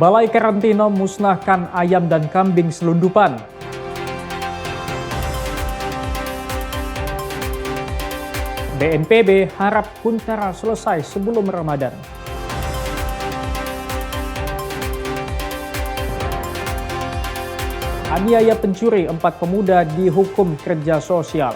Balai karantina musnahkan ayam dan kambing selundupan. BNPB harap Kuntara selesai sebelum Ramadan. Aniaya pencuri, 4 pemuda dihukum kerja sosial.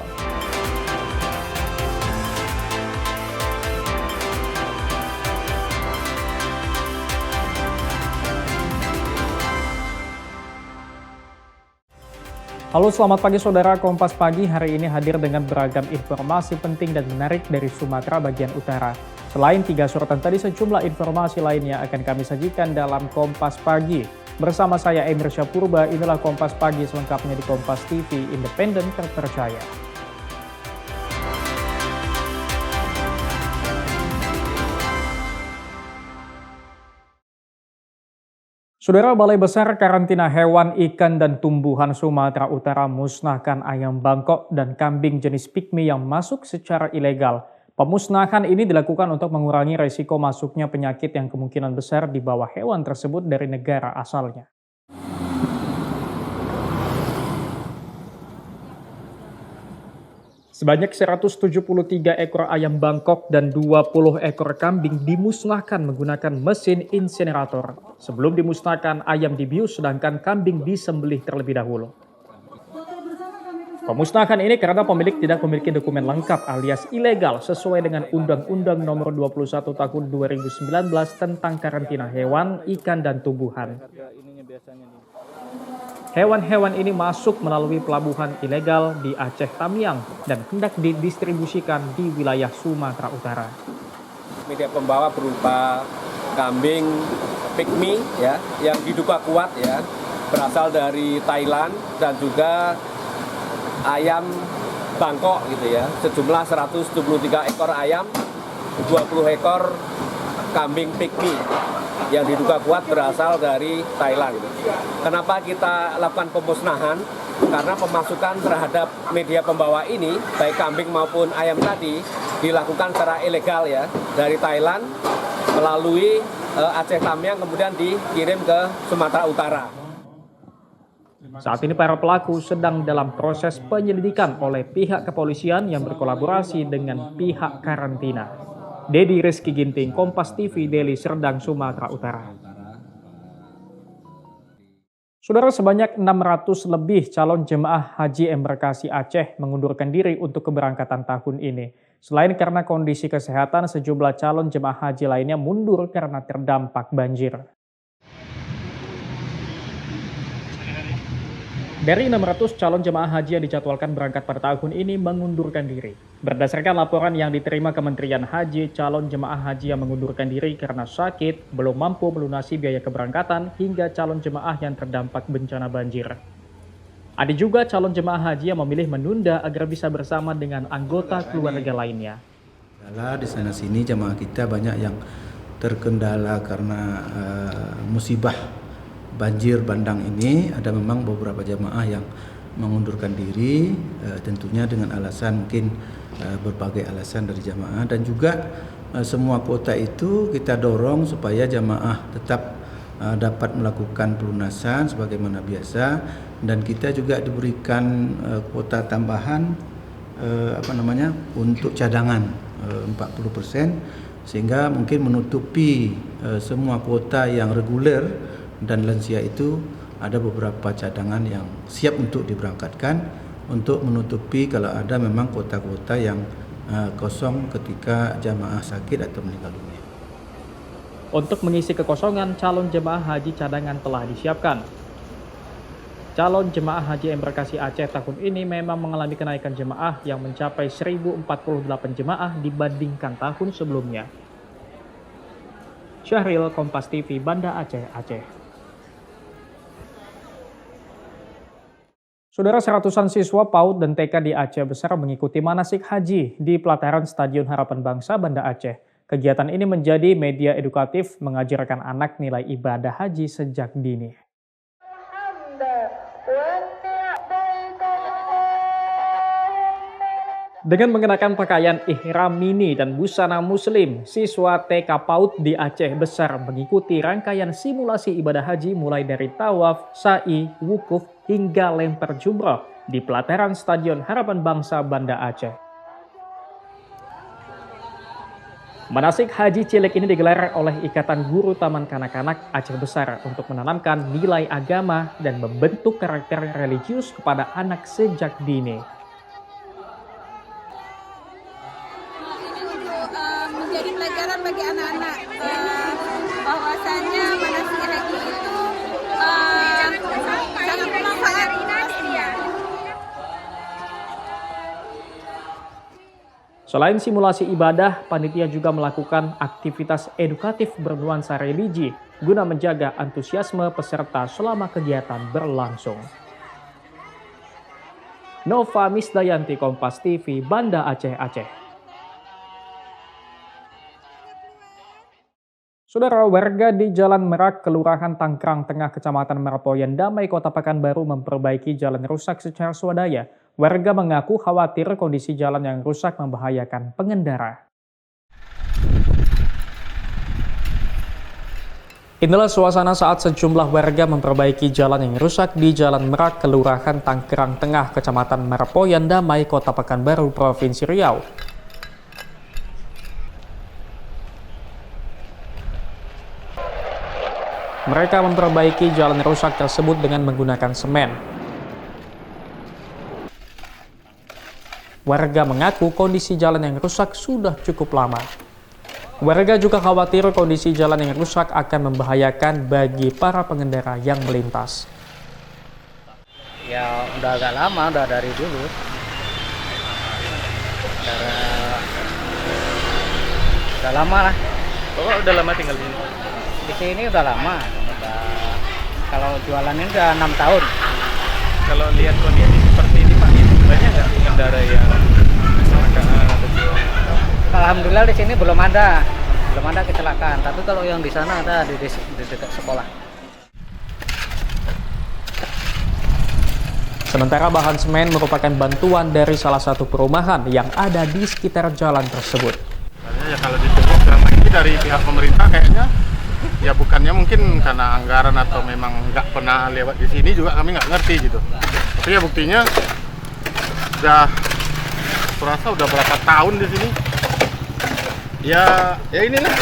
Halo, selamat pagi saudara. Kompas Pagi hari ini hadir dengan beragam informasi penting dan menarik dari Sumatera bagian utara. Selain 3 sorotan tadi, sejumlah informasi lainnya akan kami sajikan dalam Kompas Pagi. Bersama saya Emir Syapurba, inilah Kompas Pagi selengkapnya di Kompas TV, independen terpercaya. Saudara, Balai Besar Karantina Hewan, Ikan, dan Tumbuhan Sumatera Utara musnahkan ayam bangkok dan kambing jenis pygmy yang masuk secara ilegal. Pemusnahan ini dilakukan untuk mengurangi resiko masuknya penyakit yang kemungkinan besar dibawa hewan tersebut dari negara asalnya. Sebanyak 173 ekor ayam bangkok dan 20 ekor kambing dimusnahkan menggunakan mesin insinerator. Sebelum dimusnahkan, ayam dibius sedangkan kambing disembelih terlebih dahulu. Pemusnahan ini karena pemilik tidak memiliki dokumen lengkap alias ilegal sesuai dengan Undang-Undang Nomor 21 Tahun 2019 tentang karantina hewan, ikan, dan tumbuhan. Hewan-hewan ini masuk melalui pelabuhan ilegal di Aceh Tamiang dan hendak didistribusikan di wilayah Sumatera Utara. Media pembawa berupa kambing pygmy ya, yang diduga kuat ya, berasal dari Thailand, dan juga ayam bangkok gitu ya, sejumlah 173 ekor ayam, 20 ekor kambing pygmy yang diduga kuat berasal dari Thailand. Kenapa kita lakukan pemusnahan? Karena pemasukan terhadap media pembawa ini, baik kambing maupun ayam tadi, dilakukan secara ilegal ya, dari Thailand melalui Aceh Tamiang kemudian dikirim ke Sumatera Utara. Saat ini para pelaku sedang dalam proses penyelidikan oleh pihak kepolisian yang berkolaborasi dengan pihak karantina. Dedi Rizky Ginting, Kompas TV, Deli Serdang, Sumatera Utara. Saudara, sebanyak 600 lebih calon jemaah haji embarkasi Aceh mengundurkan diri untuk keberangkatan tahun ini. Selain karena kondisi kesehatan, sejumlah calon jemaah haji lainnya mundur karena terdampak banjir. Dari 600 calon jemaah haji yang dijadwalkan berangkat pada tahun ini mengundurkan diri. Berdasarkan laporan yang diterima Kementerian Haji, calon jemaah haji yang mengundurkan diri karena sakit, belum mampu melunasi biaya keberangkatan, hingga calon jemaah yang terdampak bencana banjir. Ada juga calon jemaah haji yang memilih menunda agar bisa bersama dengan anggota keluarga lainnya. Di sana-sini jemaah kita banyak yang terkendala karena musibah banjir bandang ini. Ada memang beberapa jemaah yang mengundurkan diri, tentunya dengan alasan mungkin berbagai alasan dari jemaah, dan juga semua kuota itu kita dorong supaya jemaah tetap dapat melakukan pelunasan sebagaimana biasa, dan kita juga diberikan kuota tambahan untuk cadangan 40%, sehingga mungkin menutupi semua kuota yang reguler. Dan lansia itu ada beberapa cadangan yang siap untuk diberangkatkan untuk menutupi kalau ada memang kota-kota yang kosong ketika jamaah sakit atau meninggal dunia. Untuk mengisi kekosongan, calon jemaah haji cadangan telah disiapkan. Calon jemaah haji embarkasi Aceh tahun ini memang mengalami kenaikan jemaah yang mencapai 1.048 jemaah dibandingkan tahun sebelumnya. Syahril, Kompas TV, Banda Aceh, Aceh. Saudara, seratusan siswa PAUD dan TK di Aceh Besar mengikuti manasik haji di pelataran Stadion Harapan Bangsa, Banda Aceh. Kegiatan ini menjadi media edukatif mengajarkan anak nilai ibadah haji sejak dini. Dengan mengenakan pakaian ihram mini dan busana muslim, siswa TK PAUD di Aceh Besar mengikuti rangkaian simulasi ibadah haji mulai dari tawaf, sa'i, wukuf, hingga lempar jumroh di pelataran Stadion Harapan Bangsa Banda Aceh. Manasik haji cilik ini digelar oleh Ikatan Guru Taman Kanak-kanak Aceh Besar untuk menanamkan nilai agama dan membentuk karakter religius kepada anak sejak dini. Menjadi pelajaran bagi anak-anak bahwasanya manasik haji itu sangat bermanfaat pastinya. Selain simulasi ibadah, panitia juga melakukan aktivitas edukatif bernuansa religi guna menjaga antusiasme peserta selama kegiatan berlangsung. Nova Misdayanti, Kompas TV, Banda Aceh, Aceh. Saudara, warga di Jalan Merak, Kelurahan Tangkrang Tengah, Kecamatan Merapoyan Damai, Kota Pekanbaru memperbaiki jalan rusak secara swadaya. Warga mengaku khawatir kondisi jalan yang rusak membahayakan pengendara. Inilah suasana saat sejumlah warga memperbaiki jalan yang rusak di Jalan Merak, Kelurahan Tangkrang Tengah, Kecamatan Merapoyan Damai, Kota Pekanbaru, Provinsi Riau. Mereka memperbaiki jalan rusak tersebut dengan menggunakan semen. Warga mengaku kondisi jalan yang rusak sudah cukup lama. Warga juga khawatir kondisi jalan yang rusak akan membahayakan bagi para pengendara yang melintas. Ya udah agak lama, udah dari dulu. Udah lama lah. Bapak udah lama tinggal di sini? Di sini udah lama. Kalau jualan ini udah 6 tahun. Kalau lihat kondisi seperti ini Pak, banyak nggak pengendara yang kecelakaan atau gimana? Alhamdulillah di sini belum ada kecelakaan. Tapi kalau yang di sana ada di dekat sekolah. Sementara bahan semen merupakan bantuan dari salah satu perumahan yang ada di sekitar jalan tersebut. Ya kalau ditunggu selama ini dari pihak pemerintah kayaknya ya bukannya mungkin karena anggaran atau memang nggak pernah lewat di sini juga kami nggak ngerti gitu. Tapi ya buktinya udah berapa tahun di sini. Ya inilah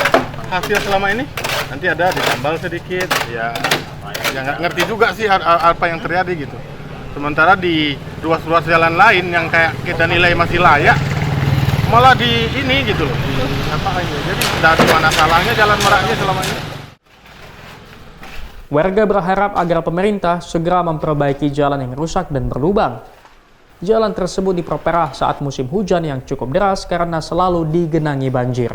hasil selama ini. Nanti ada ditambal sedikit. Ya nggak ngerti juga sih apa yang terjadi gitu. Sementara di ruas-ruas jalan lain yang kayak kita nilai masih layak, malah di ini gitu loh. Jadi dari mana salahnya Jalan Meraknya selama ini? Warga berharap agar pemerintah segera memperbaiki jalan yang rusak dan berlubang. Jalan tersebut diperparah saat musim hujan yang cukup deras karena selalu digenangi banjir.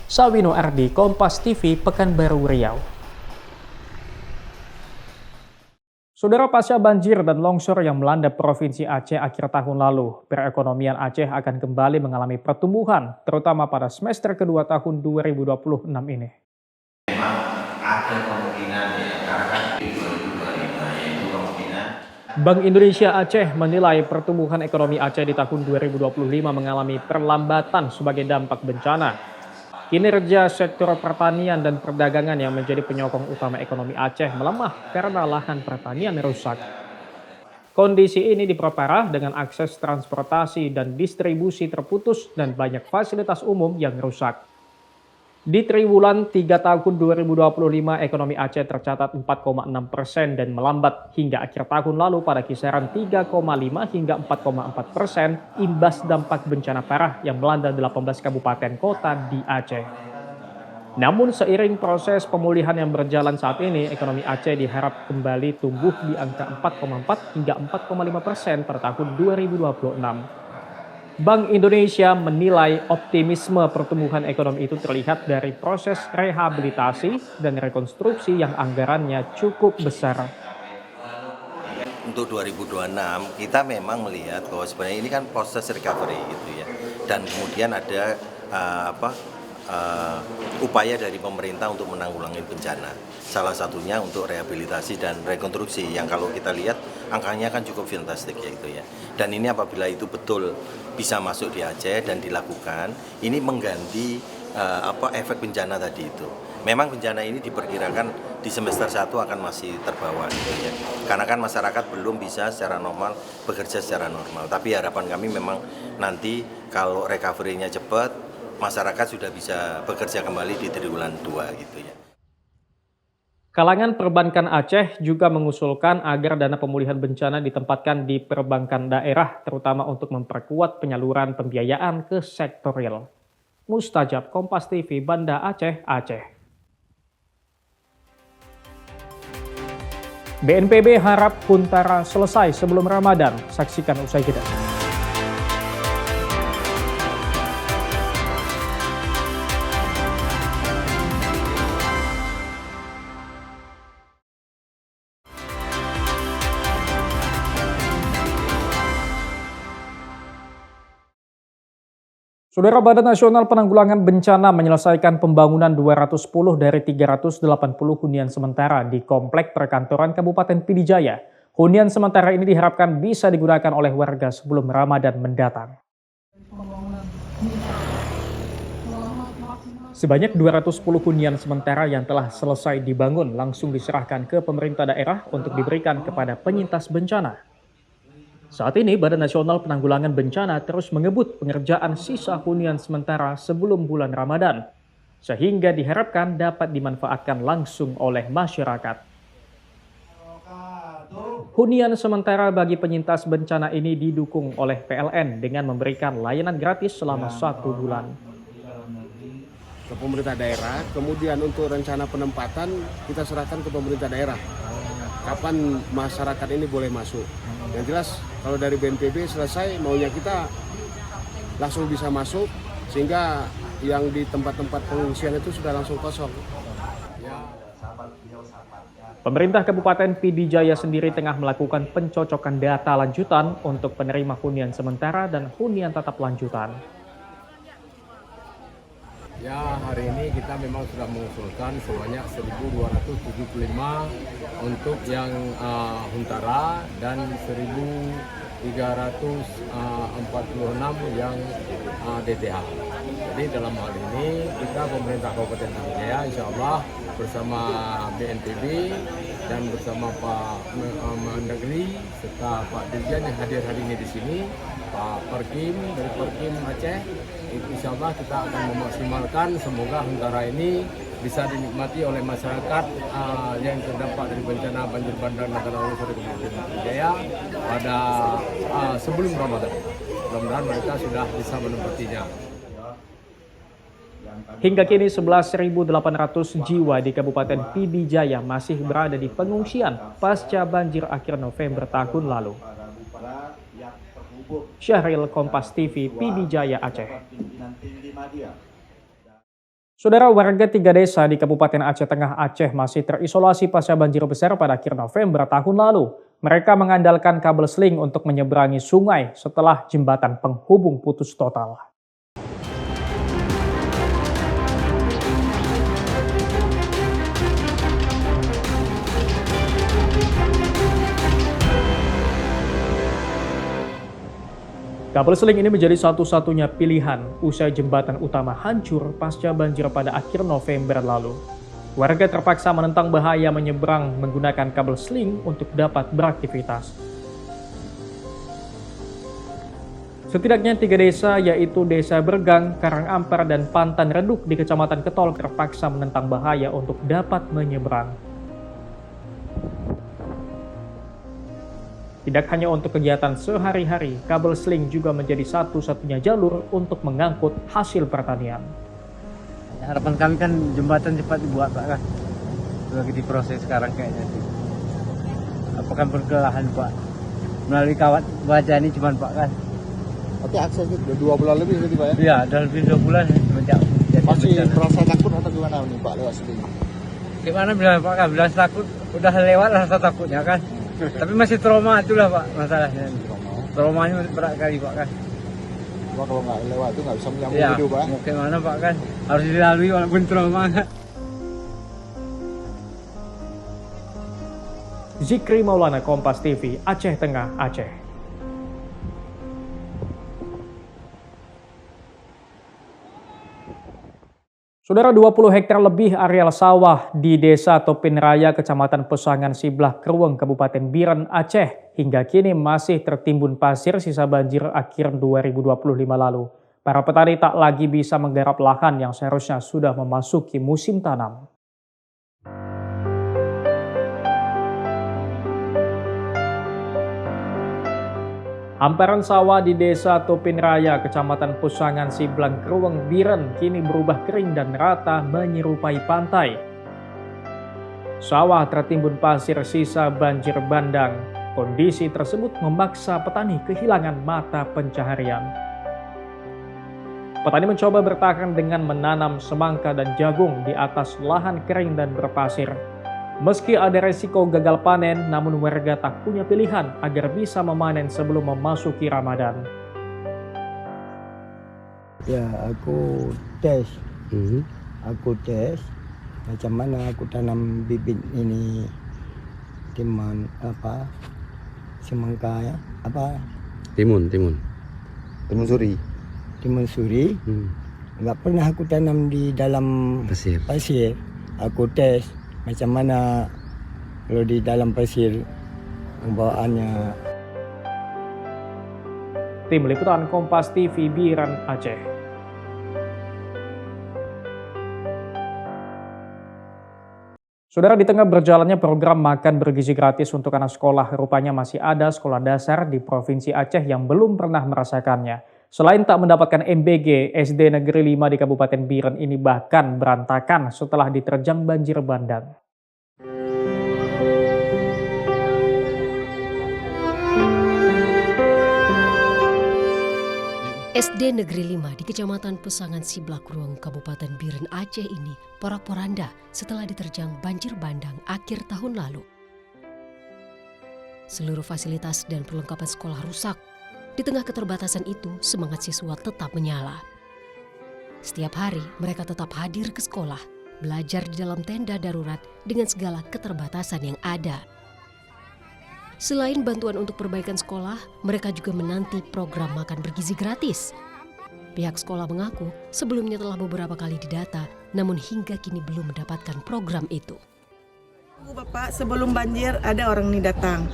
Sawino Ardi, Kompas TV, Pekanbaru, Riau. Saudara, pasca banjir dan longsor yang melanda Provinsi Aceh akhir tahun lalu, perekonomian Aceh akan kembali mengalami pertumbuhan, terutama pada semester kedua tahun 2026 ini. Ada kemungkinan ya, karena kan di 2025 itu kemungkinan. Bank Indonesia Aceh menilai pertumbuhan ekonomi Aceh di tahun 2025 mengalami perlambatan sebagai dampak bencana. Kinerja sektor pertanian dan perdagangan yang menjadi penyokong utama ekonomi Aceh melemah karena lahan pertanian rusak. Kondisi ini diperparah dengan akses transportasi dan distribusi terputus dan banyak fasilitas umum yang rusak. Di triwulan 3 tahun 2025, ekonomi Aceh tercatat 4,6% dan melambat hingga akhir tahun lalu pada kisaran 3,5 hingga 4,4% imbas dampak bencana parah yang melanda 18 kabupaten kota di Aceh. Namun seiring proses pemulihan yang berjalan saat ini, ekonomi Aceh diharap kembali tumbuh di angka 4,4 hingga 4,5% pada tahun 2026. Bank Indonesia menilai optimisme pertumbuhan ekonomi itu terlihat dari proses rehabilitasi dan rekonstruksi yang anggarannya cukup besar. Untuk 2026 kita memang melihat bahwa sebenarnya ini kan proses recovery gitu ya. Dan kemudian ada upaya dari pemerintah untuk menanggulangi bencana. Salah satunya untuk rehabilitasi dan rekonstruksi yang kalau kita lihat angkanya kan cukup fantastik ya itu ya. Dan ini apabila itu betul bisa masuk di Aceh dan dilakukan, ini mengganti efek bencana tadi itu. Memang bencana ini diperkirakan di semester 1 akan masih terbawa gitu ya. Karena kan masyarakat belum bisa secara normal bekerja secara normal. Tapi harapan kami memang nanti kalau recovery-nya cepat, masyarakat sudah bisa bekerja kembali di triwulan 2 gitu ya. Kalangan perbankan Aceh juga mengusulkan agar dana pemulihan bencana ditempatkan di perbankan daerah, terutama untuk memperkuat penyaluran pembiayaan ke sektor real. Mustajab, Kompas TV, Banda Aceh, Aceh. BNPB harap Huntara selesai sebelum Ramadan. Saksikan usai jeda. Saudara, Badan Nasional Penanggulangan Bencana menyelesaikan pembangunan 210 dari 380 hunian sementara di Komplek Perkantoran Kabupaten Pd Jaya. Hunian sementara ini diharapkan bisa digunakan oleh warga sebelum Ramadan mendatang. Sebanyak 210 hunian sementara yang telah selesai dibangun langsung diserahkan ke pemerintah daerah untuk diberikan kepada penyintas bencana. Saat ini, Badan Nasional Penanggulangan Bencana terus mengebut pengerjaan sisa hunian sementara sebelum bulan Ramadan, sehingga diharapkan dapat dimanfaatkan langsung oleh masyarakat. Hunian sementara bagi penyintas bencana ini didukung oleh PLN dengan memberikan layanan gratis selama 1 bulan. Ke pemerintah daerah, kemudian untuk rencana penempatan kita serahkan ke pemerintah daerah. Kapan masyarakat ini boleh masuk? Yang jelas kalau dari BNPB selesai, maunya kita langsung bisa masuk sehingga yang di tempat-tempat pengungsian itu sudah langsung kosong. Pemerintah Kabupaten Pd Jaya sendiri tengah melakukan pencocokan data lanjutan untuk penerima hunian sementara dan hunian tetap lanjutan. Ya, hari ini kita memang sudah mengusulkan sebanyak 1.275 untuk yang Huntara dan 1.346 yang DTH. Jadi dalam hal ini kita pemerintah Kabupaten Pd Jaya insya Allah bersama BNPB dan bersama Pak Mendagri serta Pak Dirjen yang hadir hari ini di sini, Pak Perkim dari Perkim Aceh. Insya Allah kita akan memaksimalkan semoga Huntara ini bisa dinikmati oleh masyarakat yang terdampak dari bencana banjir bandang dan tanah longsor di Kabupaten Pd Jaya pada sebelum Ramadan. Mudah-mudahan mereka sudah bisa menempatinya. Hingga kini 11.800 jiwa di Kabupaten Pd Jaya masih berada di pengungsian pasca banjir akhir November tahun lalu. Syahril, Kompas TV, Pd Jaya, Aceh. Saudara, warga 3 desa di Kabupaten Aceh Tengah, Aceh masih terisolasi pasca banjir besar pada akhir November tahun lalu. Mereka mengandalkan kabel seling untuk menyeberangi sungai setelah jembatan penghubung putus total. Kabel seling ini menjadi satu-satunya pilihan usai jembatan utama hancur pasca banjir pada akhir November lalu. Warga terpaksa menentang bahaya menyeberang menggunakan kabel seling untuk dapat beraktivitas. Setidaknya 3 desa yaitu Desa Bergang, Karangampar, dan Pantan Reduk di Kecamatan Ketol terpaksa menentang bahaya untuk dapat menyeberang. Tidak hanya untuk kegiatan sehari-hari, kabel seling juga menjadi satu-satunya jalur untuk mengangkut hasil pertanian. Harapan kami kan jembatan cepat dibuat, Pak, kan? Lagi diproses sekarang kayaknya. Apakah berkelahan, Pak? Melalui kawat baja ini cuman, Pak, kan? Tapi aksesnya sudah 2 bulan lebih berarti, Pak, ya? Iya, udah lebih 2 bulan semenjak. Masih merasa takut atau gimana nih, Pak, lewat sini? Gimana bilang, Pak, kan? Bilang takut, udah lewat rasa takutnya, kan? Tapi masih trauma itulah, Pak, masalahnya. Traumanya berat kali, Pak, kan? Cuma kalau nggak lewat itu nggak bisa menyambung Ya, hidup, Pak. mau kayak mana Pak kan? Harus dilalui walaupun trauma. Zikri Maulana, Kompas TV, Aceh Tengah, Aceh. Saudara, 20 hektar lebih areal sawah di Desa Topin Raya, Kecamatan Pesangan Siblah Krueng, Kabupaten Biren, Aceh, hingga kini masih tertimbun pasir sisa banjir akhir 2025 lalu. Para petani tak lagi bisa menggarap lahan yang seharusnya sudah memasuki musim tanam. Hamparan sawah di Desa Topin Raya, Kecamatan Pesangan Siblah Krueng, Biren kini berubah kering dan rata menyerupai pantai. Sawah tertimbun pasir sisa banjir bandang. Kondisi tersebut memaksa petani kehilangan mata pencaharian. Petani mencoba bertahan dengan menanam semangka dan jagung di atas lahan kering dan berpasir. Meski ada resiko gagal panen, namun warga tak punya pilihan agar bisa memanen sebelum memasuki Ramadan. Ya, aku tes. Aku tes macam mana aku tanam bibit ini semangka ya, Timun suri. Enggak pernah aku tanam di dalam pasir. Aku tes macam mana kalau di dalam pasir pembawaannya. Tim Liputan Kompas TV, Biren, Aceh. Saudara, di tengah berjalannya program makan bergizi gratis untuk anak sekolah, rupanya masih ada sekolah dasar di Provinsi Aceh yang belum pernah merasakannya. Selain tak mendapatkan MBG, SD Negeri 5 di Kabupaten Biren ini bahkan berantakan setelah diterjang banjir bandang. SD Negeri 5 di Kecamatan Pesangan Siblah Krueng, Kabupaten Biren, Aceh ini porak-poranda setelah diterjang banjir bandang akhir tahun lalu. Seluruh fasilitas dan perlengkapan sekolah rusak. Di tengah keterbatasan itu, semangat siswa tetap menyala. Setiap hari mereka tetap hadir ke sekolah, belajar di dalam tenda darurat dengan segala keterbatasan yang ada. Selain bantuan untuk perbaikan sekolah, mereka juga menanti program makan bergizi gratis. Pihak sekolah mengaku sebelumnya telah beberapa kali didata, namun hingga kini belum mendapatkan program itu. Bapak, sebelum banjir ada orang ini datang.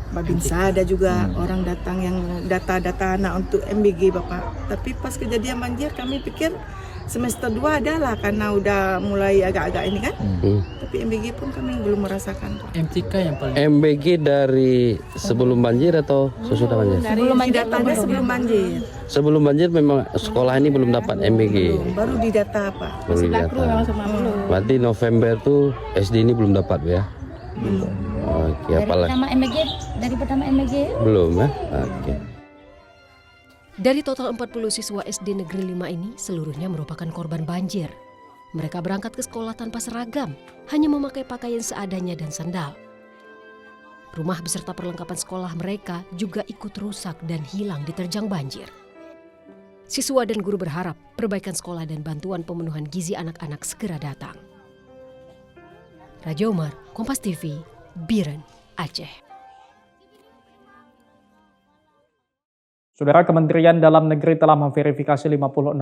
Babinsa ada juga orang datang yang data-data anak untuk MBG Bapak. Tapi pas kejadian banjir kami pikir semester 2 adalah karena udah mulai agak-agak ini kan. Tapi MBG pun kami belum merasakan. MTK yang paling MBG dari sebelum banjir atau sesudah banjir? Sebelum banjir, datanya sebelum banjir. Sebelum banjir memang sekolah ini belum dapat MBG. Baru didata Pak. Baru didata. Berarti November tuh SD ini belum dapat ya? Oke, dari pertama MBG? Belum ya? Oke. Dari total 40 siswa SD Negeri 5 ini, seluruhnya merupakan korban banjir. Mereka berangkat ke sekolah tanpa seragam, hanya memakai pakaian seadanya dan sandal. Rumah beserta perlengkapan sekolah mereka juga ikut rusak dan hilang diterjang banjir. Siswa dan guru berharap perbaikan sekolah dan bantuan pemenuhan gizi anak-anak segera datang. Raja Umar, Kompas TV, Biren, Aceh. Saudara, Kementerian Dalam Negeri telah memverifikasi 56.000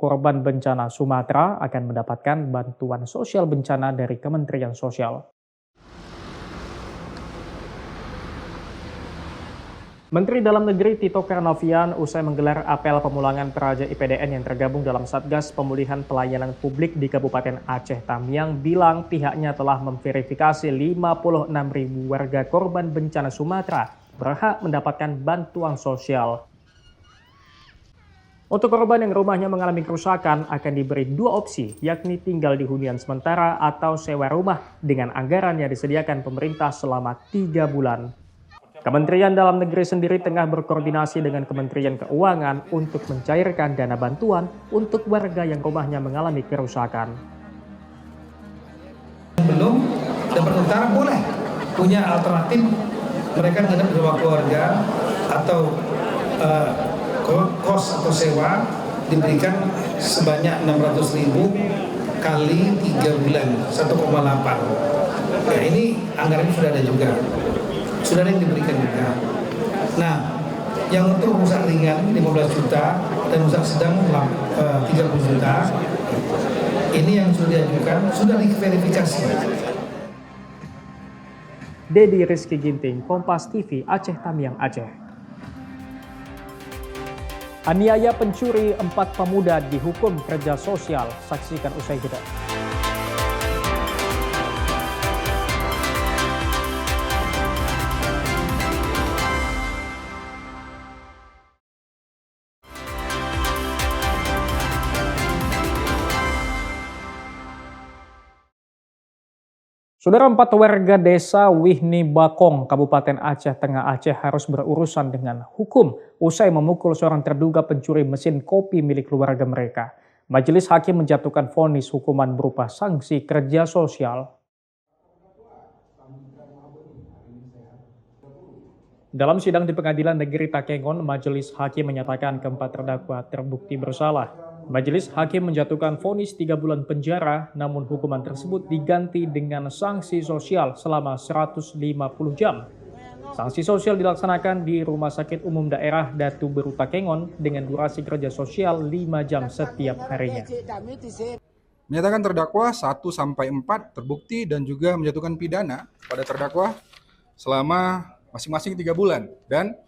korban bencana Sumatera akan mendapatkan bantuan sosial bencana dari Kementerian Sosial. Menteri Dalam Negeri Tito Karnavian usai menggelar apel pemulangan peraja IPDN yang tergabung dalam Satgas Pemulihan Pelayanan Publik di Kabupaten Aceh Tamiang bilang pihaknya telah memverifikasi 56.000 warga korban bencana Sumatera berhak mendapatkan bantuan sosial. Untuk korban yang rumahnya mengalami kerusakan akan diberi 2 opsi, yakni tinggal di hunian sementara atau sewa rumah dengan anggaran yang disediakan pemerintah selama 3 bulan. Kementerian Dalam Negeri sendiri tengah berkoordinasi dengan Kementerian Keuangan untuk mencairkan dana bantuan untuk warga yang rumahnya mengalami kerusakan. Belum dapat utara boleh punya alternatif mereka menginap di rumah keluarga atau kos atau sewa diberikan sebanyak 600.000 kali 3 bulan 1,8. Nah ini anggaran sudah ada juga, sudah ada yang diberikan juga. Nah yang untuk rusak ringan 15 juta dan rusak sedang 30 juta ini yang sudah diajukan, sudah diverifikasi. Dedi Rizky Ginting, Kompas TV, Aceh Tamiang, Aceh. Aniaya pencuri 4 pemuda dihukum kerja sosial, saksikan usai jeda. Saudara, 4 warga desa Wihni Bakong, Kabupaten Aceh Tengah Aceh harus berurusan dengan hukum usai memukul seorang terduga pencuri mesin kopi milik keluarga mereka. Majelis Hakim menjatuhkan vonis hukuman berupa sanksi kerja sosial. Dalam sidang di Pengadilan Negeri Takengon, Majelis Hakim menyatakan keempat terdakwa terbukti bersalah. Majelis Hakim menjatuhkan vonis 3 bulan penjara, namun hukuman tersebut diganti dengan sanksi sosial selama 150 jam. Sanksi sosial dilaksanakan di Rumah Sakit Umum Daerah Datu Beru Takengon dengan durasi kerja sosial 5 jam setiap harinya. Menyatakan terdakwa 1-4 terbukti dan juga menjatuhkan pidana pada terdakwa selama masing-masing 3 bulan dan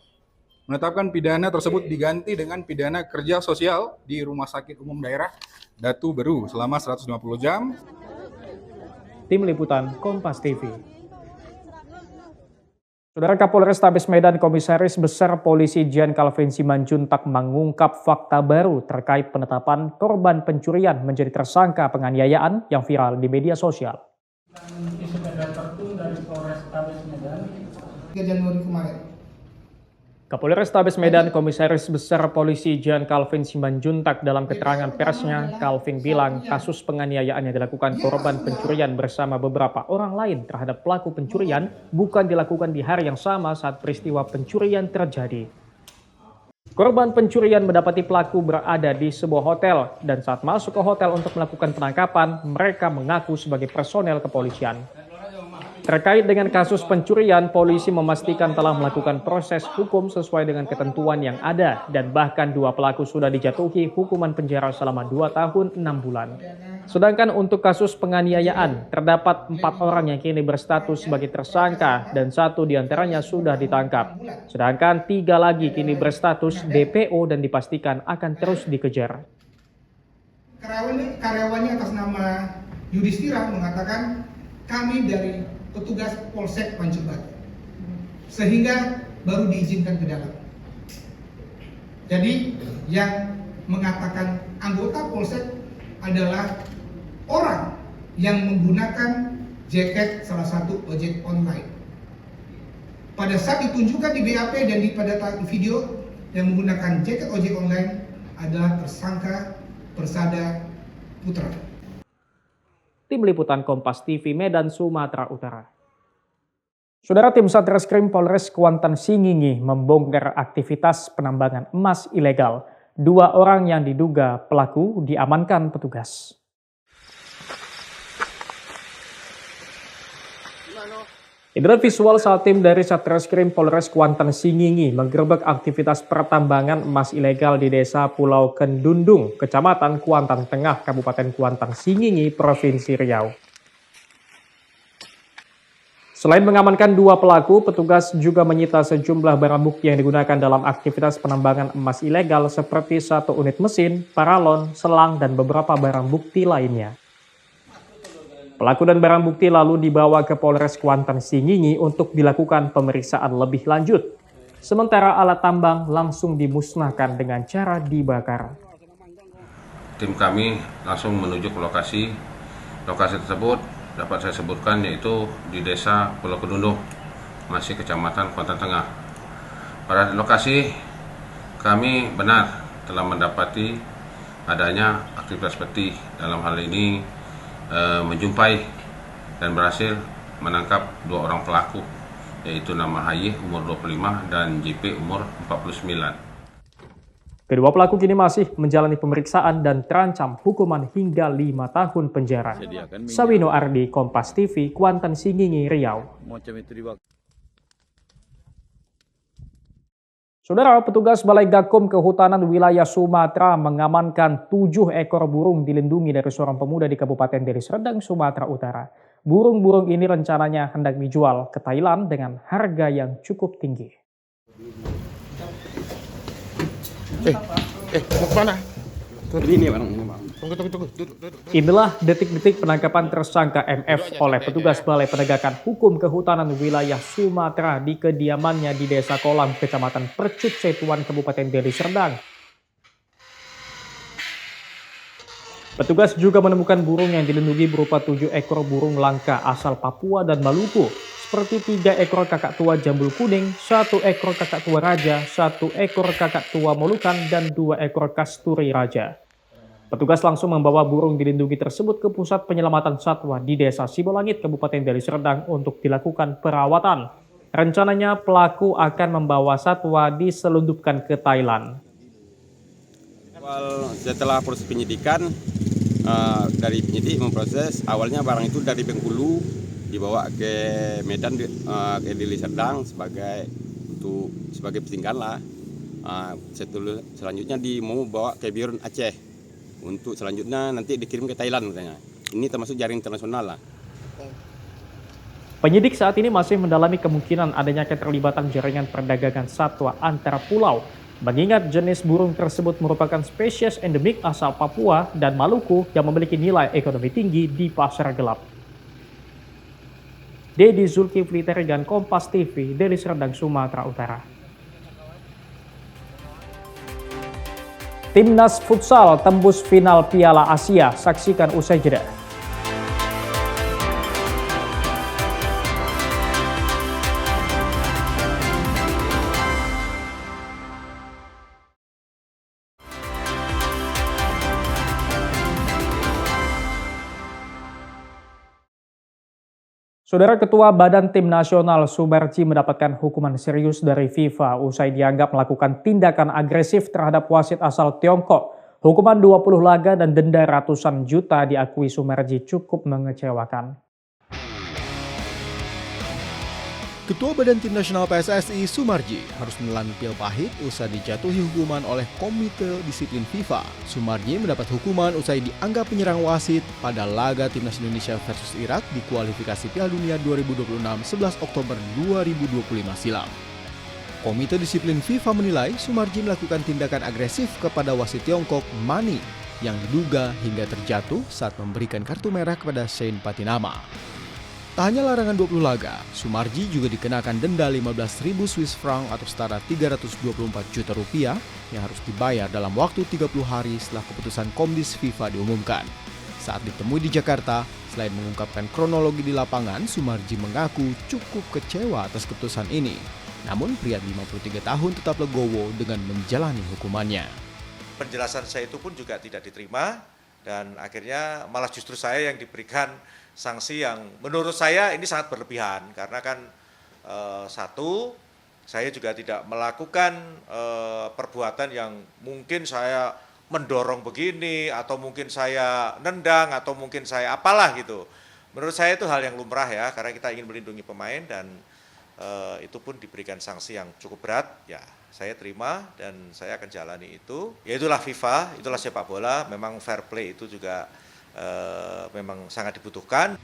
menetapkan pidana tersebut diganti dengan pidana kerja sosial di Rumah Sakit Umum Daerah Datu Beru selama 150 jam. Tim Liputan Kompas TV. Saudara, Kapolrestabes Medan Komisaris Besar Polisi Jan Calvin Simanjuntak mengungkap fakta baru terkait penetapan korban pencurian menjadi tersangka penganiayaan yang viral di media sosial. 3 Januari kemarin. Kapolrestabes Medan Komisaris Besar Polisi Jan Calvin Simanjuntak dalam keterangan persnya, Calvin bilang kasus penganiayaan yang dilakukan korban pencurian bersama beberapa orang lain terhadap pelaku pencurian bukan dilakukan di hari yang sama saat peristiwa pencurian terjadi. Korban pencurian mendapati pelaku berada di sebuah hotel dan saat masuk ke hotel untuk melakukan penangkapan, mereka mengaku sebagai personel kepolisian. Terkait dengan kasus pencurian, polisi memastikan telah melakukan proses hukum sesuai dengan ketentuan yang ada dan bahkan 2 pelaku sudah dijatuhi hukuman penjara selama 2 tahun 6 bulan. Sedangkan untuk kasus penganiayaan, terdapat 4 orang yang kini berstatus sebagai tersangka dan 1 diantaranya sudah ditangkap. Sedangkan 3 lagi kini berstatus DPO dan dipastikan akan terus dikejar. Karyawannya atas nama Yudhistira mengatakan kami dari petugas Polsek Pancobat, sehingga baru diizinkan ke dalam. Jadi yang mengatakan anggota Polsek adalah orang yang menggunakan jaket salah satu ojek online. Pada saat ditunjukkan di BAP dan pada video yang menggunakan jaket ojek online adalah tersangka Persada Putra. Tim Liputan Kompas TV Medan, Sumatera Utara. Saudara, tim Satreskrim Polres Kuantan Singingi membongkar aktivitas penambangan emas ilegal. 2 orang yang diduga pelaku diamankan petugas. Inilah visual saat tim dari Satreskrim Polres Kuantan Singingi menggerebek aktivitas pertambangan emas ilegal di Desa Pulau Kendundung, Kecamatan Kuantan Tengah, Kabupaten Kuantan Singingi, Provinsi Riau. Selain mengamankan 2 pelaku, petugas juga menyita sejumlah barang bukti yang digunakan dalam aktivitas penambangan emas ilegal seperti 1 unit mesin, paralon, selang, dan beberapa barang bukti lainnya. Pelaku dan barang bukti lalu dibawa ke Polres Kuantan Singingi untuk dilakukan pemeriksaan lebih lanjut. Sementara alat tambang langsung dimusnahkan dengan cara dibakar. Tim kami langsung menuju ke lokasi. Lokasi tersebut dapat saya sebutkan yaitu di Desa Pulau Kendundung, masih Kecamatan Kuantan Tengah. Pada lokasi kami benar telah mendapati adanya aktivitas peti, dalam hal ini menjumpai dan berhasil menangkap 2 orang pelaku, yaitu nama HY umur 25 dan JP umur 49. Kedua pelaku kini masih menjalani pemeriksaan dan terancam hukuman hingga 5 tahun penjara. Sawino Ardi, Kompas TV, Kuantan Singingi, Riau. Saudara, petugas Balai Gakum Kehutanan Wilayah Sumatera mengamankan 7 ekor burung dilindungi dari seorang pemuda di Kabupaten Deli Serdang, Sumatera Utara. Burung-burung ini rencananya hendak dijual ke Thailand dengan harga yang cukup tinggi. Mau kemana? Ini bang. Tunggu. Inilah detik-detik penangkapan tersangka MF oleh petugas Balai Penegakan Hukum Kehutanan Wilayah Sumatera di kediamannya di Desa Kolam, Kecamatan Percut Setuan, Kabupaten Deli Serdang. Petugas juga menemukan burung yang dilindungi berupa 7 ekor burung langka asal Papua dan Maluku, seperti 3 ekor kakak tua jambul kuning, 1 ekor kakak tua raja, 1 ekor kakak tua molukan, dan 2 ekor kasturi raja. Petugas langsung membawa burung dilindungi tersebut ke Pusat Penyelamatan Satwa di Desa Sibolangit, Kabupaten Deli Serdang untuk dilakukan perawatan. Rencananya pelaku akan membawa satwa diselundupkan ke Thailand. Setelah proses penyidikan, dari penyidik memproses, awalnya barang itu dari Bengkulu dibawa ke Medan, ke Deli Serdang sebagai pentingkan lah. Selanjutnya mau bawa ke Birun Aceh untuk selanjutnya nanti dikirim ke Thailand katanya. Ini termasuk jaring internasional lah. Penyidik saat ini masih mendalami kemungkinan adanya keterlibatan jaringan perdagangan satwa antar pulau. Mengingat jenis burung tersebut merupakan spesies endemik asal Papua dan Maluku yang memiliki nilai ekonomi tinggi di pasar gelap. Dedi Zulkifli Terigan, Kompas TV, Deli Serdang, Sumatera Utara. Timnas Futsal tembus final Piala Asia, saksikan usai jeda. Saudara, Ketua Badan Tim Nasional Sumarji mendapatkan hukuman serius dari FIFA usai dianggap melakukan tindakan agresif terhadap wasit asal Tiongkok. Hukuman 20 laga dan denda ratusan juta diakui Sumarji cukup mengecewakan. Ketua Badan Tim Nasional PSSI Sumarji harus menelan pil pahit usai dijatuhi hukuman oleh Komite Disiplin FIFA. Sumarji mendapat hukuman usai dianggap penyerang wasit pada laga Timnas Indonesia versus Irak di kualifikasi Piala Dunia 2026 11 Oktober 2025 silam. Komite Disiplin FIFA menilai Sumarji melakukan tindakan agresif kepada wasit Tiongkok Mani yang diduga hingga terjatuh saat memberikan kartu merah kepada Shane Patinama. Tak hanya larangan 20 laga, Sumarji juga dikenakan denda 15.000 Swiss franc atau setara 324 juta rupiah yang harus dibayar dalam waktu 30 hari setelah keputusan Komdis FIFA diumumkan. Saat ditemui di Jakarta, selain mengungkapkan kronologi di lapangan, Sumarji mengaku cukup kecewa atas keputusan ini. Namun pria 53 tahun tetap legowo dengan menjalani hukumannya. Penjelasan saya itu pun juga tidak diterima dan akhirnya malah justru saya yang diberikan sanksi yang menurut saya ini sangat berlebihan karena kan satu, saya juga tidak melakukan perbuatan yang mungkin saya mendorong begini atau mungkin saya nendang atau mungkin saya apalah gitu. Menurut saya itu hal yang lumrah ya karena kita ingin melindungi pemain dan itu pun diberikan sanksi yang cukup berat ya. Saya terima dan saya akan jalani itu. Ya itulah FIFA, itulah sepak bola, memang fair play itu juga memang sangat dibutuhkan.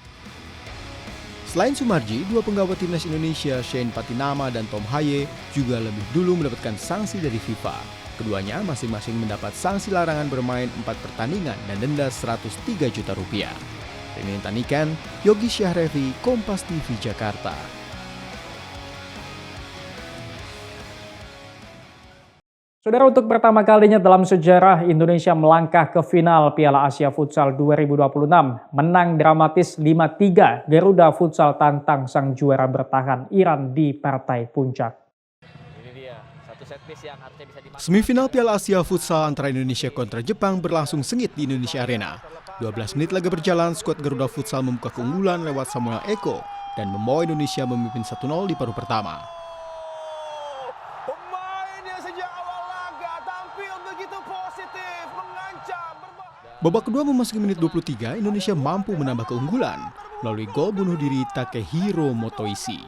Selain Sumarji, dua penggawa Timnas Indonesia, Shane Patinama dan Tom Haye, juga lebih dulu mendapatkan sanksi dari FIFA. Keduanya masing-masing mendapat sanksi larangan bermain 4 pertandingan dan denda 103 juta rupiah. Renin Tanikan, Yogi Syahrevi, Kompas TV Jakarta. Saudara, untuk pertama kalinya dalam sejarah Indonesia melangkah ke final Piala Asia Futsal 2026. Menang dramatis 5-3, Garuda Futsal tantang sang juara bertahan Iran di partai puncak. Semifinal Piala Asia Futsal antara Indonesia kontra Jepang berlangsung sengit di Indonesia Arena. 12 menit laga berjalan, skuad Garuda Futsal membuka keunggulan lewat Samuel Eko dan membawa Indonesia memimpin 1-0 di paruh pertama. Babak kedua memasuki menit 23, Indonesia mampu menambah keunggulan melalui gol bunuh diri Takehiro Motoishi.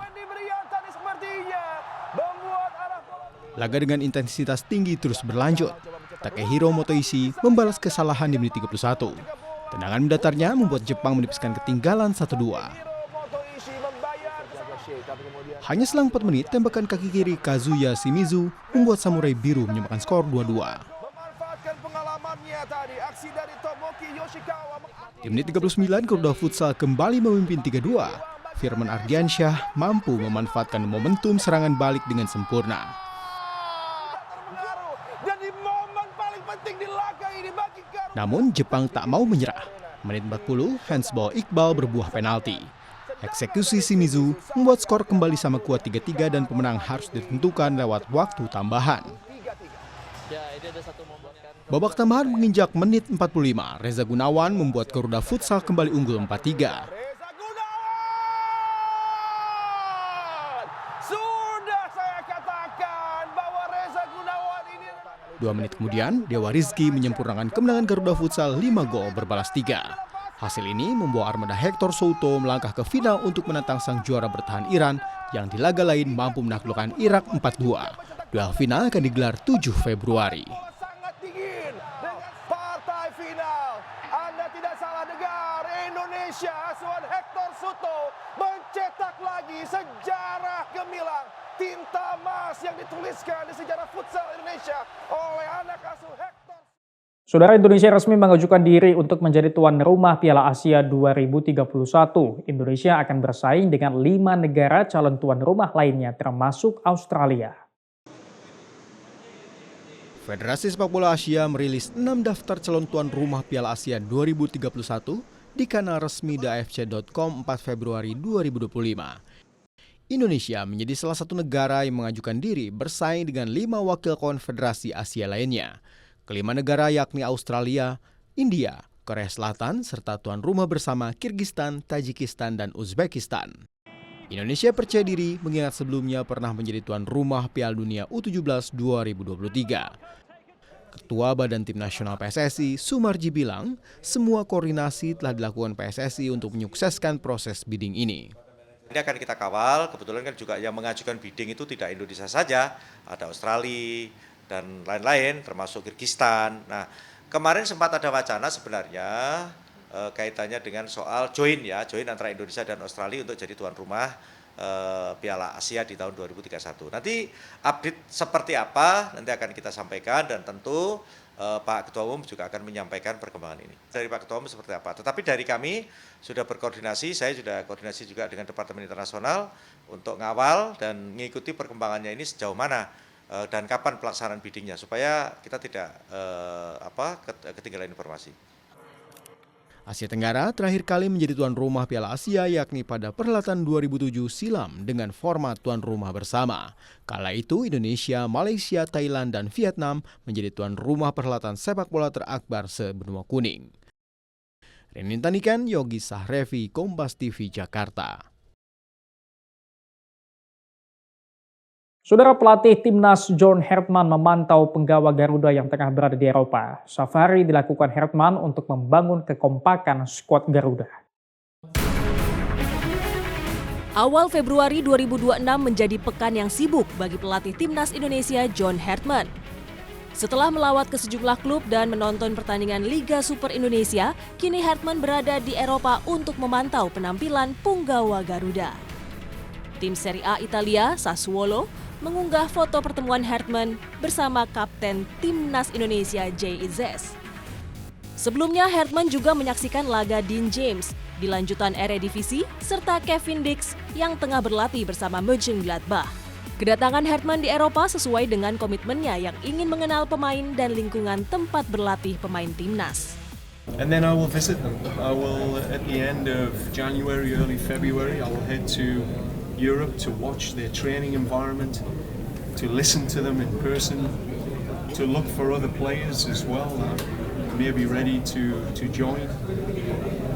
Laga dengan intensitas tinggi terus berlanjut. Takehiro Motoishi membalas kesalahan di menit 31. Tendangan mendatarnya membuat Jepang menipiskan ketinggalan 1-2. Hanya selang 4 menit, tembakan kaki kiri Kazuya Shimizu membuat Samurai Biru menyamakan skor 2-2. Di menit 39, Garuda Futsal kembali memimpin 3-2. Firman Ardiansyah mampu memanfaatkan momentum serangan balik dengan sempurna. Namun Jepang tak mau menyerah. Menit 40, handsball Iqbal berbuah penalti. Eksekusi Shimizu membuat skor kembali sama kuat 3-3 dan pemenang harus ditentukan lewat waktu tambahan. Babak tambahan menginjak menit 45, Reza Gunawan membuat Garuda Futsal kembali unggul 4-3. Sudah saya katakan bahwa Reza Gunawan ini. 2 menit kemudian, Dewa Rizky menyempurnakan kemenangan Garuda Futsal 5 gol berbalas 3. Hasil ini membawa armada Hector Souto melangkah ke final untuk menantang sang juara bertahan Iran yang di laga lain mampu menaklukkan Irak 4-2. Duel final akan digelar 7 Februari. Partai final, Anda tidak salah dengar, Indonesia asuhan Hector Souto mencetak lagi sejarah gemilang, tinta emas yang dituliskan di sejarah futsal Indonesia oleh anak asuh Hector. Saudara, Indonesia resmi mengajukan diri untuk menjadi tuan rumah Piala Asia 2031. Indonesia akan bersaing dengan 5 negara calon tuan rumah lainnya termasuk Australia. Federasi Sepak Bola Asia merilis 6 daftar calon tuan rumah Piala Asia 2031 di kanal resmi dafc.com 4 Februari 2025. Indonesia menjadi salah satu negara yang mengajukan diri bersaing dengan 5 wakil konfederasi Asia lainnya. Kelima negara yakni Australia, India, Korea Selatan, serta tuan rumah bersama Kirgistan, Tajikistan, dan Uzbekistan. Indonesia percaya diri mengingat sebelumnya pernah menjadi tuan rumah Piala Dunia U17 2023. Ketua Badan Tim Nasional PSSI, Sumarji bilang, semua koordinasi telah dilakukan PSSI untuk menyukseskan proses bidding ini. Ini akan kita kawal, kebetulan kan juga yang mengajukan bidding itu tidak Indonesia saja, ada Australia dan lain-lain termasuk Kirgistan. Nah, kemarin sempat ada wacana sebenarnya kaitannya dengan soal join antara Indonesia dan Australia untuk jadi tuan rumah Piala Asia di tahun 2031. Nanti update seperti apa nanti akan kita sampaikan dan tentu Pak Ketua Umum juga akan menyampaikan perkembangan ini. Dari Pak Ketua Umum seperti apa. Tetapi dari kami sudah berkoordinasi, saya sudah koordinasi juga dengan Departemen Internasional untuk ngawal dan mengikuti perkembangannya ini sejauh mana dan kapan pelaksanaan biddingnya supaya kita tidak ketinggalan informasi. Asia Tenggara terakhir kali menjadi tuan rumah Piala Asia yakni pada perhelatan 2007 silam dengan format tuan rumah bersama. Kala itu Indonesia, Malaysia, Thailand, dan Vietnam menjadi tuan rumah perhelatan sepak bola terakbar sebenua kuning. Renin Tanikan, Yogi Sahrevi, Kompas TV, Jakarta. Saudara, pelatih timnas John Hartman memantau penggawa Garuda yang tengah berada di Eropa. Safari dilakukan Hartman untuk membangun kekompakan skuad Garuda. Awal Februari 2026 menjadi pekan yang sibuk bagi pelatih timnas Indonesia John Hartman. Setelah melawat ke sejumlah klub dan menonton pertandingan Liga Super Indonesia, kini Hartman berada di Eropa untuk memantau penampilan punggawa Garuda. Tim Serie A Italia, Sassuolo, mengunggah foto pertemuan Hartman bersama Kapten Timnas Indonesia Jay Izes. Sebelumnya Hartman juga menyaksikan laga Dean James di lanjutan Eredivisie serta Kevin Dix yang tengah berlatih bersama Mönchengladbach. Kedatangan Hartman di Eropa sesuai dengan komitmennya yang ingin mengenal pemain dan lingkungan tempat berlatih pemain timnas. And then I will visit them. I will at the end of January, early February, I will head to Europe to watch their training environment, to listen to them in person, to look for other players as well that may be ready to join.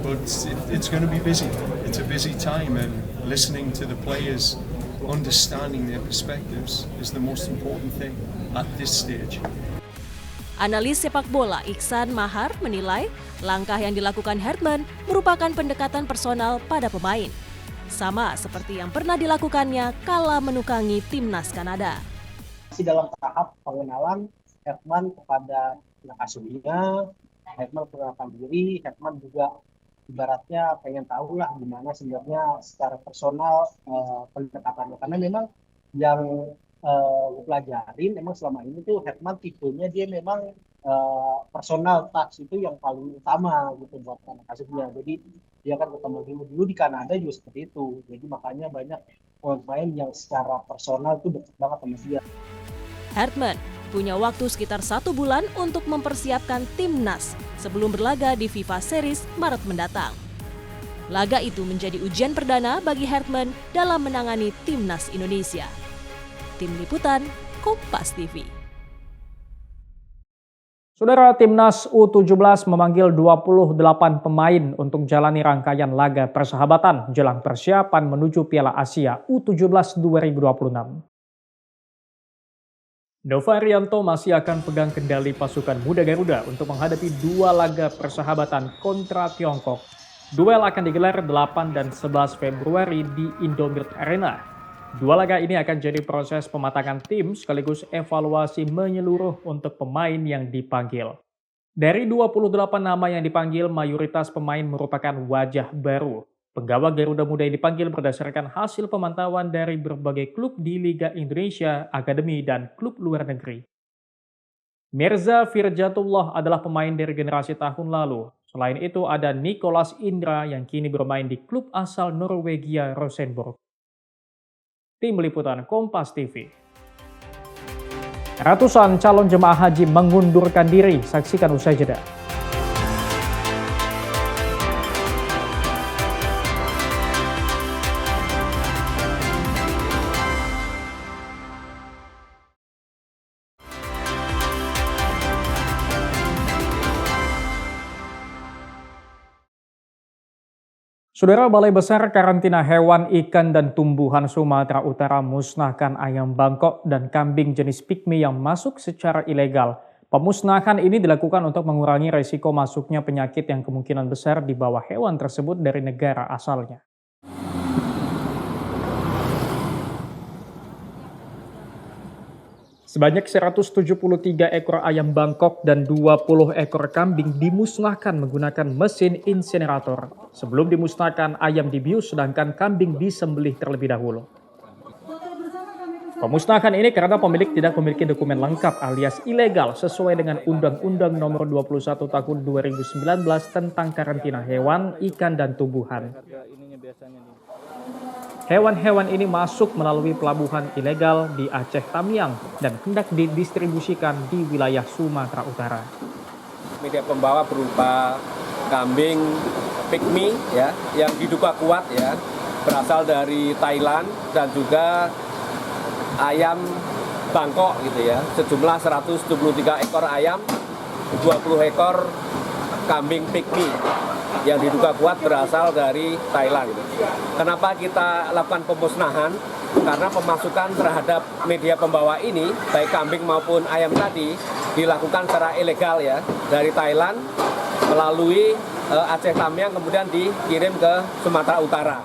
But it's going to be busy. It's a busy time, and listening to the players, understanding their perspectives is the most important thing at this stage. Analis sepak bola Iksan Mahar menilai langkah yang dilakukan Hartman merupakan pendekatan personal pada pemain. Sama seperti yang pernah dilakukannya kala menukangi timnas Kanada. Masih dalam tahap pengenalan Hartman kepada anak asuhnya, Hartman perkenalkan diri, Hartman juga ibaratnya pengen tahu lah gimana sebenarnya secara personal pendekatannya. Karena memang yang pelajarin emang selama ini tuh Hartman tipenya dia memang personal touch itu yang paling utama gitu buat anak asuhnya. Jadi dia kan ketemu dulu di Kanada juga seperti itu. Jadi makanya banyak pemain yang secara personal itu dekat banget sama dia. Hartman punya waktu sekitar 1 bulan untuk mempersiapkan timnas sebelum berlaga di FIFA Series Maret mendatang. Laga itu menjadi ujian perdana bagi Hartman dalam menangani timnas Indonesia. Tim Liputan, Kompas TV. Saudara, Timnas U17 memanggil 28 pemain untuk jalani rangkaian laga persahabatan jelang persiapan menuju Piala Asia U17 2026. Nova Arianto masih akan pegang kendali pasukan muda Garuda untuk menghadapi 2 laga persahabatan kontra Tiongkok. Duel akan digelar 8 dan 11 Februari di Indomart Arena. 2 laga ini akan jadi proses pematangan tim sekaligus evaluasi menyeluruh untuk pemain yang dipanggil. Dari 28 nama yang dipanggil, mayoritas pemain merupakan wajah baru. Penggawa Garuda Muda yang dipanggil berdasarkan hasil pemantauan dari berbagai klub di Liga Indonesia, akademi, dan klub luar negeri. Mirza Firjatullah adalah pemain dari generasi tahun lalu. Selain itu ada Nicholas Indra yang kini bermain di klub asal Norwegia Rosenborg. Tim Liputan Kompas TV. Ratusan calon jemaah haji mengundurkan diri. Saksikan usai jeda. Saudara, Balai Besar Karantina Hewan, Ikan, dan Tumbuhan Sumatera Utara musnahkan ayam bangkok dan kambing jenis pygmy yang masuk secara ilegal. Pemusnahan ini dilakukan untuk mengurangi resiko masuknya penyakit yang kemungkinan besar dibawa hewan tersebut dari negara asalnya. Sebanyak 173 ekor ayam bangkok dan 20 ekor kambing dimusnahkan menggunakan mesin insinerator. Sebelum dimusnahkan, ayam dibius sedangkan kambing disembelih terlebih dahulu. Pemusnahan ini karena pemilik tidak memiliki dokumen lengkap alias ilegal sesuai dengan Undang-Undang Nomor 21 Tahun 2019 tentang karantina hewan, ikan, dan tumbuhan. Hewan-hewan ini masuk melalui pelabuhan ilegal di Aceh Tamiang dan hendak didistribusikan di wilayah Sumatera Utara. Media pembawa berupa kambing pygmy ya, yang diduga kuat ya, berasal dari Thailand, dan juga ayam bangkok gitu ya, sejumlah 173 ekor ayam, 20 ekor kambing pygmy yang diduga kuat berasal dari Thailand. Kenapa kita lakukan pemusnahan? Karena pemasukan terhadap media pembawa ini, baik kambing maupun ayam tadi, dilakukan secara ilegal ya, dari Thailand melalui Aceh Tamiang kemudian dikirim ke Sumatera Utara.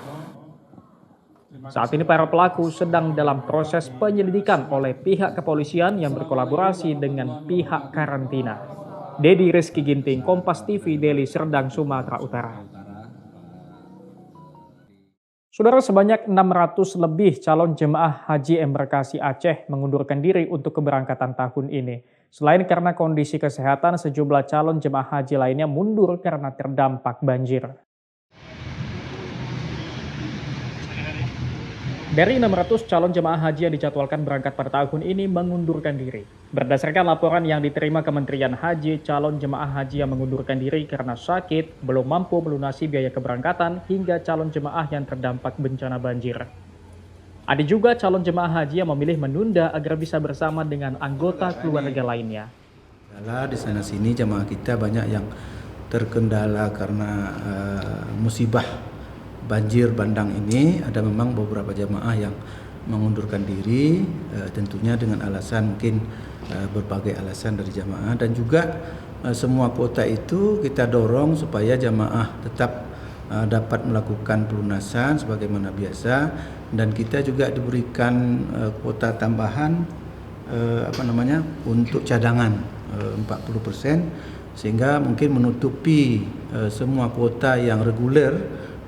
Saat ini para pelaku sedang dalam proses penyelidikan oleh pihak kepolisian yang berkolaborasi dengan pihak karantina. Dedi Rizky Ginting, Kompas TV, Deli Serdang, Sumatera Utara. Saudara, sebanyak 600 lebih calon jemaah haji embarkasi Aceh mengundurkan diri untuk keberangkatan tahun ini. Selain karena kondisi kesehatan, sejumlah calon jemaah haji lainnya mundur karena terdampak banjir. Dari 600 calon jemaah haji yang dijadwalkan berangkat pada tahun ini mengundurkan diri. Berdasarkan laporan yang diterima Kementerian Haji, calon jemaah haji yang mengundurkan diri karena sakit, belum mampu melunasi biaya keberangkatan, hingga calon jemaah yang terdampak bencana banjir. Ada juga calon jemaah haji yang memilih menunda agar bisa bersama dengan anggota keluarga lainnya. Di sana-sini jemaah kita banyak yang terkendala karena musibah banjir bandang ini. Ada memang beberapa jemaah yang mengundurkan diri, tentunya dengan alasan mungkin berbagai alasan dari jamaah, dan juga semua kuota itu kita dorong supaya jamaah tetap dapat melakukan pelunasan sebagaimana biasa, dan kita juga diberikan kuota tambahan untuk cadangan 40%, sehingga mungkin menutupi semua kuota yang reguler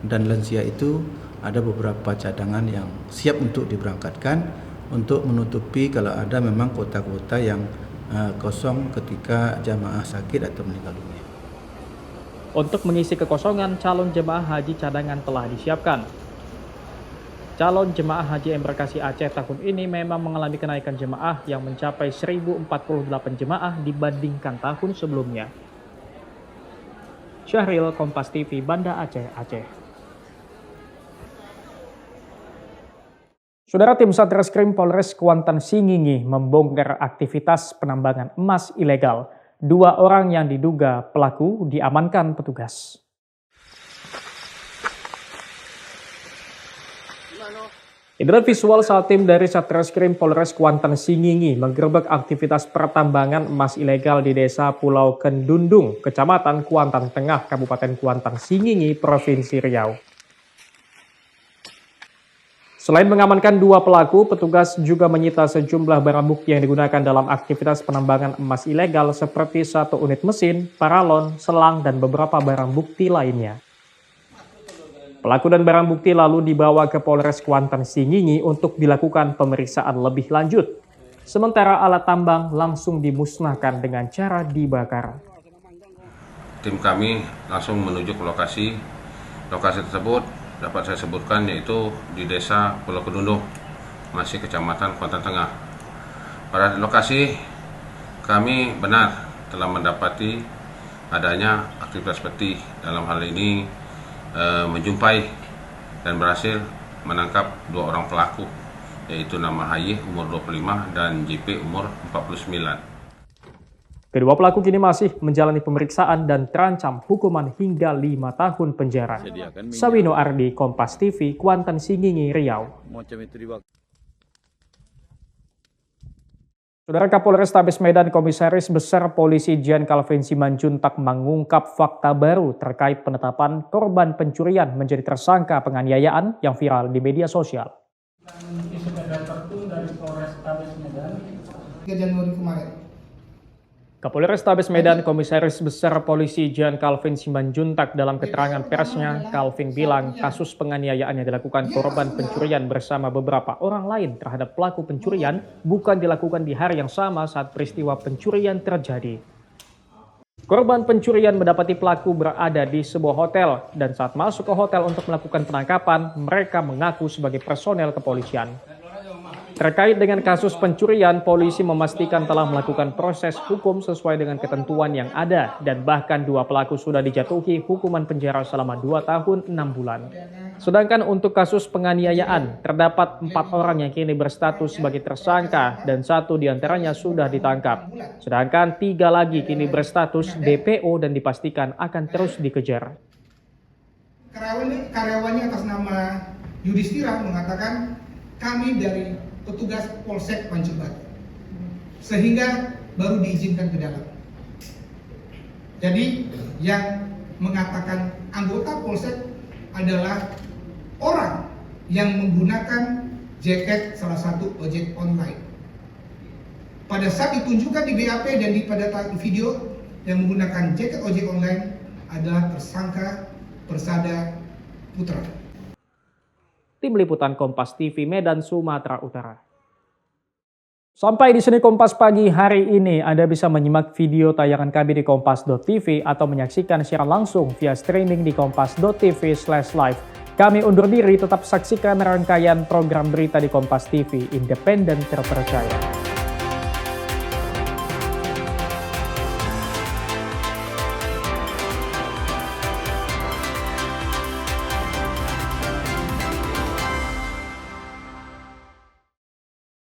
dan lansia itu. Ada beberapa cadangan yang siap untuk diberangkatkan untuk menutupi kalau ada memang kuota-kuota yang kosong ketika jamaah sakit atau meninggal dunia. Untuk mengisi kekosongan, calon jemaah haji cadangan telah disiapkan. Calon jemaah haji embarkasi Aceh tahun ini memang mengalami kenaikan jemaah yang mencapai 1.048 jemaah dibandingkan tahun sebelumnya. Syahril, Kompas TV, Banda Aceh, Aceh. Saudara, tim Satreskrim Polres Kuantan Singingi membongkar aktivitas penambangan emas ilegal. 2 orang yang diduga pelaku diamankan petugas. Inilah visual saat tim dari Satreskrim Polres Kuantan Singingi menggerebek aktivitas pertambangan emas ilegal di Desa Pulau Kendundung, Kecamatan Kuantan Tengah, Kabupaten Kuantan Singingi, Provinsi Riau. Selain mengamankan 2 pelaku, petugas juga menyita sejumlah barang bukti yang digunakan dalam aktivitas penambangan emas ilegal seperti 1 unit mesin, paralon, selang, dan beberapa barang bukti lainnya. Pelaku dan barang bukti lalu dibawa ke Polres Kuantan Singingi untuk dilakukan pemeriksaan lebih lanjut. Sementara alat tambang langsung dimusnahkan dengan cara dibakar. Tim kami langsung menuju ke lokasi tersebut. Dapat saya sebutkan yaitu di Desa Pulau Kedundung, masih Kecamatan Kuantan Tengah. Pada lokasi kami benar telah mendapati adanya aktivitas peti, dalam hal ini menjumpai dan berhasil menangkap 2 orang pelaku, yaitu nama HY umur 25 dan JP umur 49. Kedua pelaku kini masih menjalani pemeriksaan dan terancam hukuman hingga 5 tahun penjara. Sawino Ardi, Kompas TV, Kuantan Singingi, Riau. Saudara, Kapolrestabes Medan Komisaris Besar Polisi Jan Calvin Simanjuntak mengungkap fakta baru terkait penetapan korban pencurian menjadi tersangka penganiayaan yang viral di media sosial. Dari Polrestabes Medan 3 Januari kemarin. Kapolrestabes Medan Komisaris Besar Polisi Jan Calvin Simanjuntak dalam keterangan persnya, Calvin bilang kasus penganiayaan yang dilakukan korban pencurian bersama beberapa orang lain terhadap pelaku pencurian bukan dilakukan di hari yang sama saat peristiwa pencurian terjadi. Korban pencurian mendapati pelaku berada di sebuah hotel dan saat masuk ke hotel untuk melakukan penangkapan, mereka mengaku sebagai personel kepolisian. Terkait dengan kasus pencurian, polisi memastikan telah melakukan proses hukum sesuai dengan ketentuan yang ada dan bahkan 2 pelaku sudah dijatuhi hukuman penjara selama 2 tahun 6 bulan. Sedangkan untuk kasus penganiayaan, terdapat 4 orang yang kini berstatus sebagai tersangka dan 1 diantaranya sudah ditangkap. Sedangkan 3 lagi kini berstatus DPO dan dipastikan akan terus dikejar. Karyawannya atas nama Yudhistira mengatakan kami dari petugas Polsek Pancur Batu, sehingga baru diizinkan ke dalam. Jadi yang mengatakan anggota Polsek adalah orang yang menggunakan jaket salah satu ojek online. Pada saat ditunjukkan di BAP dan pada video yang menggunakan jaket ojek online adalah tersangka Persada Putra. Tim Liputan Kompas TV Medan, Sumatera Utara. Sampai di sini Kompas Pagi hari ini. Anda bisa menyimak video tayangan kami di kompas.tv atau menyaksikan siaran langsung via streaming di kompas.tv/live. Kami undur diri, tetap saksikan rangkaian program berita di Kompas TV, independen terpercaya.